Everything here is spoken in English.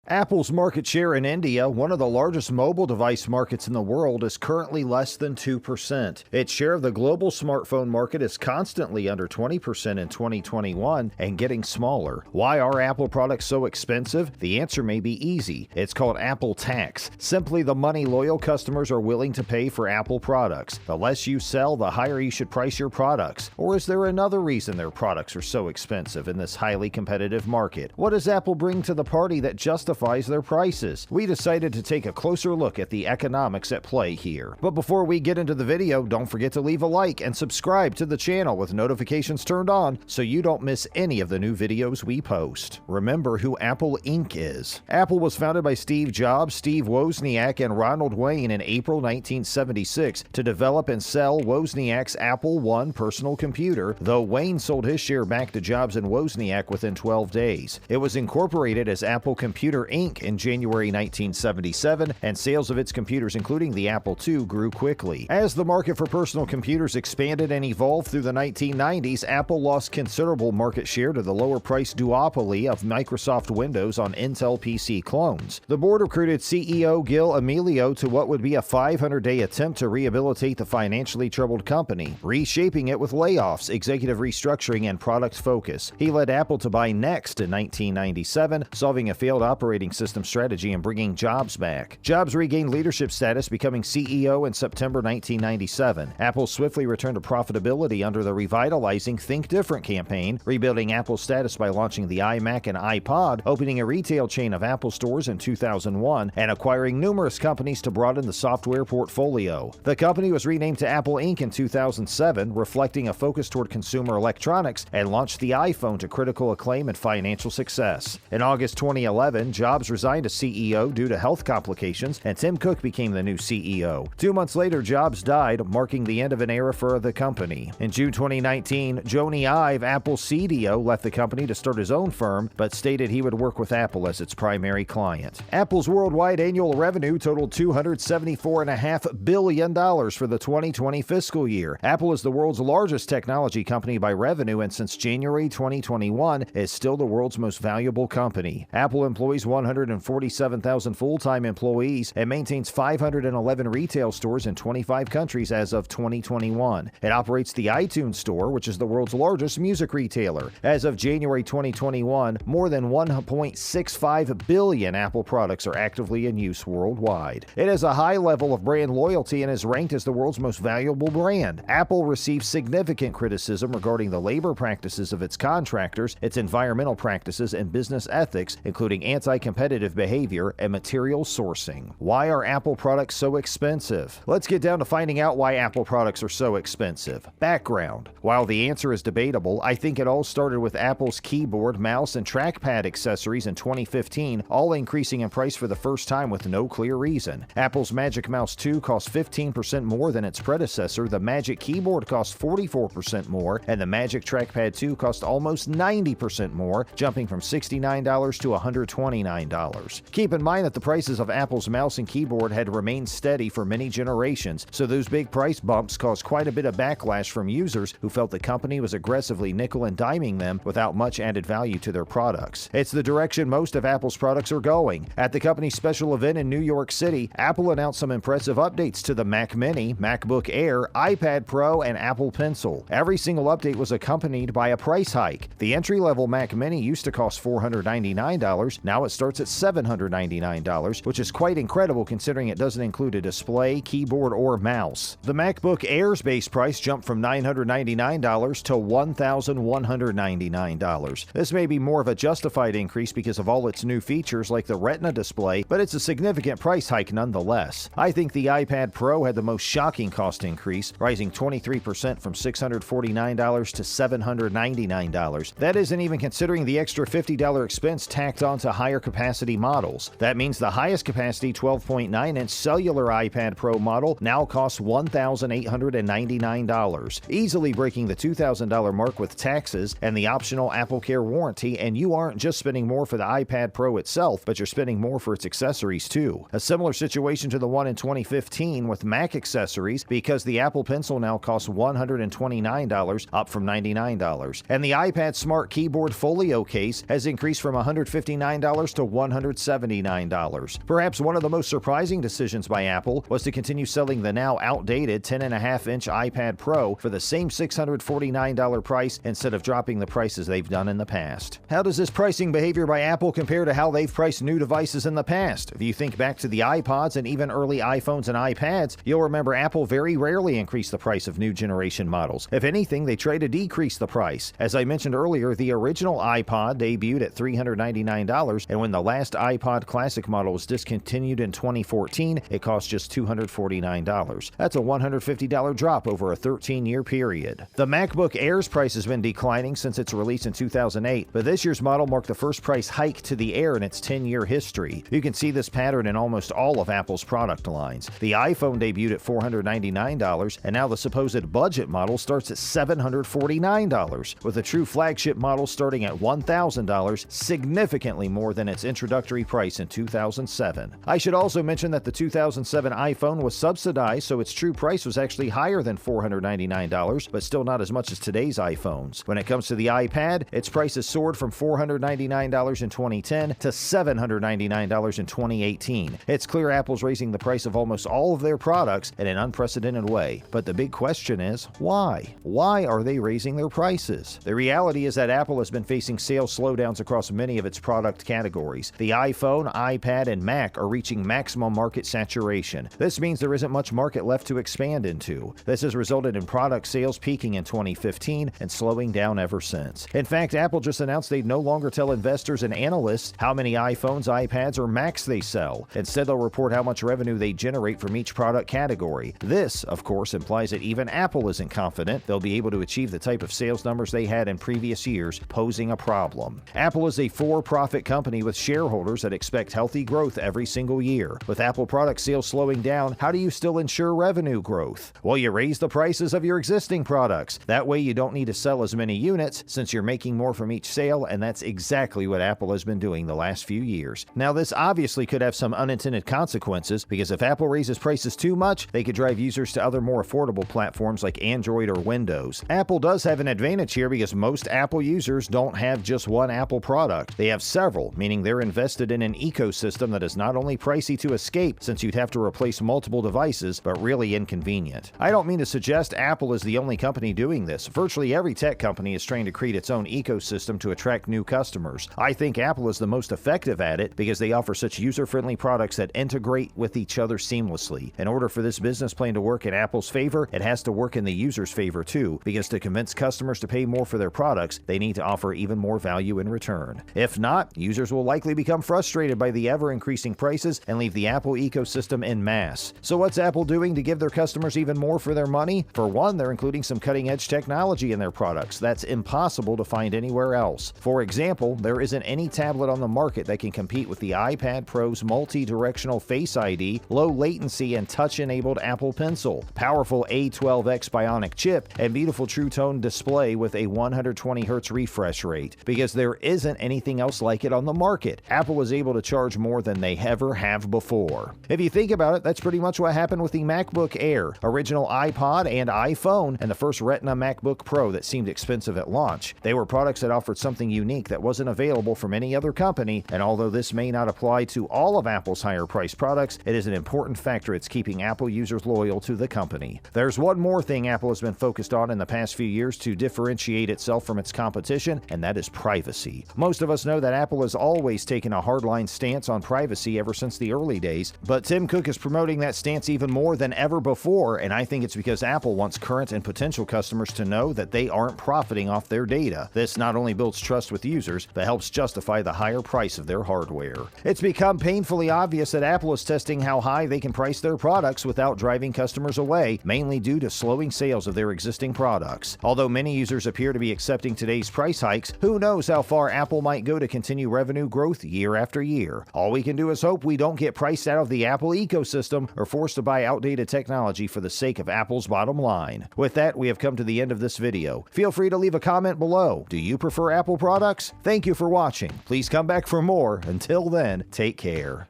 Apple's market share in India, one of the largest mobile device markets in the world, is currently less than 2%. Its share of the global smartphone market is constantly under 20% in 2021 and getting smaller. Why are Apple products so expensive? The answer may be easy. It's called Apple tax. Simply the money loyal customers are willing to pay for Apple products. The less you sell, the higher you should price your products. Or is there another reason their products are so expensive in this highly competitive market? What does Apple bring to the party that justifies their prices? We decided to take a closer look at the economics at play here. But before we get into the video, don't forget to leave a like and subscribe to the channel with notifications turned on so you don't miss any of the new videos we post. Remember who Apple Inc. is. Apple was founded by Steve Jobs, Steve Wozniak, and Ronald Wayne in April 1976 to develop and sell Wozniak's Apple I personal computer, though Wayne sold his share back to Jobs and Wozniak within 12 days. It was incorporated as Apple Computer Inc. in January 1977, and sales of its computers, including the Apple II, grew quickly. As the market for personal computers expanded and evolved through the 1990s, Apple lost considerable market share to the lower-priced duopoly of Microsoft Windows on Intel PC clones. The board recruited CEO Gil Amelio to what would be a 500-day attempt to rehabilitate the financially troubled company, reshaping it with layoffs, executive restructuring, and product focus. He led Apple to buy Next in 1997, solving a failed operating system strategy and bringing Jobs back. Jobs regained leadership status, becoming CEO in September 1997. Apple swiftly returned to profitability under the revitalizing Think Different campaign, rebuilding Apple's status by launching the iMac and iPod, opening a retail chain of Apple stores in 2001, and acquiring numerous companies to broaden the software portfolio. The company was renamed to Apple Inc. in 2007, reflecting a focus toward consumer electronics, and launched the iPhone to critical acclaim and financial success. In August 2011, Jobs resigned as CEO due to health complications, and Tim Cook became the new CEO. 2 months later, Jobs died, marking the end of an era for the company. In June 2019, Jony Ive, Apple's CDO, left the company to start his own firm, but stated he would work with Apple as its primary client. Apple's worldwide annual revenue totaled $274.5 billion for the 2020 fiscal year. Apple is the world's largest technology company by revenue, and since January 2021, is still the world's most valuable company. Apple employs 147,000 full-time employees and maintains 511 retail stores in 25 countries as of 2021. It operates the iTunes Store, which is the world's largest music retailer. As of January 2021, more than 1.65 billion Apple products are actively in use worldwide. It has a high level of brand loyalty and is ranked as the world's most valuable brand. Apple receives significant criticism regarding the labor practices of its contractors, its environmental practices, and business ethics, including anti-competitive behavior and material sourcing. Why are Apple products so expensive? Let's get down to finding out why Apple products are so expensive. Background. While the answer is debatable, I think it all started with Apple's keyboard, mouse, and trackpad accessories in 2015, all increasing in price for the first time with no clear reason. Apple's Magic Mouse 2 cost 15% more than its predecessor, the Magic Keyboard cost 44% more, and the Magic Trackpad 2 cost almost 90% more, jumping from $69 to $129. Keep in mind that the prices of Apple's mouse and keyboard had remained steady for many generations, so those big price bumps caused quite a bit of backlash from users who felt the company was aggressively nickel and diming them without much added value to their products. It's the direction most of Apple's products are going. At the company's special event in New York City, Apple announced some impressive updates to the Mac Mini, MacBook Air, iPad Pro, and Apple Pencil. Every single update was accompanied by a price hike. The entry-level Mac Mini used to cost $499, now it starts at $799, which is quite incredible considering it doesn't include a display, keyboard, or mouse. The MacBook Air's base price jumped from $999 to $1,199. This may be more of a justified increase because of all its new features like the Retina display, but it's a significant price hike nonetheless. I think the iPad Pro had the most shocking cost increase, rising 23% from $649 to $799. That isn't even considering the extra $50 expense tacked onto higher capacity models. That means the highest capacity 12.9-inch cellular iPad Pro model now costs $1,899, easily breaking the $2,000 mark with taxes and the optional AppleCare warranty, and you aren't just spending more for the iPad Pro itself, but you're spending more for its accessories too. A similar situation to the one in 2015 with Mac accessories, because the Apple Pencil now costs $129, up from $99, and the iPad Smart Keyboard Folio case has increased from $159 to $179. Perhaps one of the most surprising decisions by Apple was to continue selling the now outdated 10.5-inch iPad Pro for the same $649 price instead of dropping the prices they've done in the past. How does this pricing behavior by Apple compare to how they've priced new devices in the past? If you think back to the iPods and even early iPhones and iPads, you'll remember Apple very rarely increased the price of new generation models. If anything, they try to decrease the price. As I mentioned earlier, the original iPod debuted at $399, and when the last iPod Classic model was discontinued in 2014, it cost just $249. That's a $150 drop over a 13-year period. The MacBook Air's price has been declining since its release in 2008, but this year's model marked the first price hike to the Air in its 10-year history. You can see this pattern in almost all of Apple's product lines. The iPhone debuted at $499, and now the supposed budget model starts at $749, with a true flagship model starting at $1,000, significantly more than its introductory price in 2007. I should also mention that the 2007 iPhone was subsidized, so its true price was actually higher than $499, but still not as much as today's iPhones. When it comes to the iPad, its price has soared from $499 in 2010 to $799 in 2018. It's clear Apple's raising the price of almost all of their products in an unprecedented way. But the big question is, why? Why are they raising their prices? The reality is that Apple has been facing sales slowdowns across many of its product categories. The iPhone, iPad, and Mac are reaching maximum market saturation. This means there isn't much market left to expand into. This has resulted in product sales peaking in 2015 and slowing down ever since. In fact, Apple just announced they'd no longer tell investors and analysts how many iPhones, iPads, or Macs they sell. Instead, they'll report how much revenue they generate from each product category. This, of course, implies that even Apple isn't confident they'll be able to achieve the type of sales numbers they had in previous years, posing a problem. Apple is a for-profit company with shareholders that expect healthy growth every single year. With Apple product sales slowing down, how do you still ensure revenue growth? Well, you raise the prices of your existing products. That way you don't need to sell as many units since you're making more from each sale, and that's exactly what Apple has been doing the last few years. Now, this obviously could have some unintended consequences, because if Apple raises prices too much, they could drive users to other more affordable platforms like Android or Windows. Apple does have an advantage here because most Apple users don't have just one Apple product. They have several, meaning they're invested in an ecosystem that is not only pricey to escape since you'd have to replace multiple devices, but really inconvenient. I don't mean to suggest Apple is the only company doing this. Virtually every tech company is trying to create its own ecosystem to attract new customers. I think Apple is the most effective at it because they offer such user-friendly products that integrate with each other seamlessly. In order for this business plan to work in Apple's favor, it has to work in the user's favor too, because to convince customers to pay more for their products, they need to offer even more value in return. If not, users will likely become frustrated by the ever-increasing prices and leave the Apple ecosystem en masse. So what's Apple doing to give their customers even more for their money? For one, they're including some cutting-edge technology in their products that's impossible to find anywhere else. For example, there isn't any tablet on the market that can compete with the iPad Pro's multi-directional Face ID, low latency and touch-enabled Apple Pencil, powerful A12X Bionic chip, and beautiful True Tone display with a 120Hz refresh rate. Because there isn't anything else like it on the market, Apple was able to charge more than they ever have before. If you think about it, that's pretty much what happened with the MacBook Air, original iPod and iPhone, and the first Retina MacBook Pro that seemed expensive at launch. They were products that offered something unique that wasn't available from any other company, and although this may not apply to all of Apple's higher-priced products, it is an important factor it's keeping Apple users loyal to the company. There's one more thing Apple has been focused on in the past few years to differentiate itself from its competition, and that is privacy. Most of us know that Apple has always taken a hardline stance on privacy ever since the early days, but Tim Cook is promoting that stance even more than ever before, and I think it's because Apple wants current and potential customers to know that they aren't profiting off their data. This not only builds trust with users, but helps justify the higher price of their hardware. It's become painfully obvious that Apple is testing how high they can price their products without driving customers away, mainly due to slowing sales of their existing products. Although many users appear to be accepting today's price hikes, who knows how far Apple might go to continue revenue growth year after year. All we can do is hope we don't get priced out of the Apple ecosystem or forced to buy outdated technology for the sake of Apple's bottom line. With that, we have come to the end of this video. Feel free to leave a comment below. Do you prefer Apple products? Thank you for watching. Please come back for more. Until then, take care.